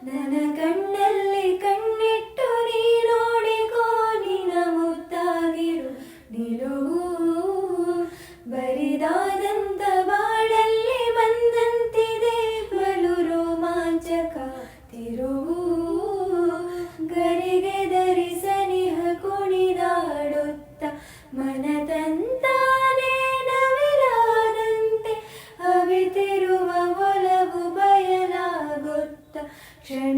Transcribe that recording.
ನನ್ನ ಕಣ್ಣಲ್ಲಿ ಕಣ್ಣಿಟ್ಟು ನೀ ನೋಡಿಕೋ, ನಿನ ಮುದ್ದಾಗಿರು ನಿಲುವು ಬರಿದಾದಂತ ಬಾಳಲ್ಲಿ ಬಂದಂತಿದೆ ಬಲು ರೋಮಾಂಚಕ ತಿರುವು. ಗರಿಗೆ ಧರಿಸನಿಹ ಕುಣಿದಾಡುತ್ತ ಮನದಂತಾನೆ ನವಿಲಾದಂತೆ ಅವಿತಿರುವ ಒಲವು ಬಯಲಾಗುತ್ತ ಕ್ಷಣ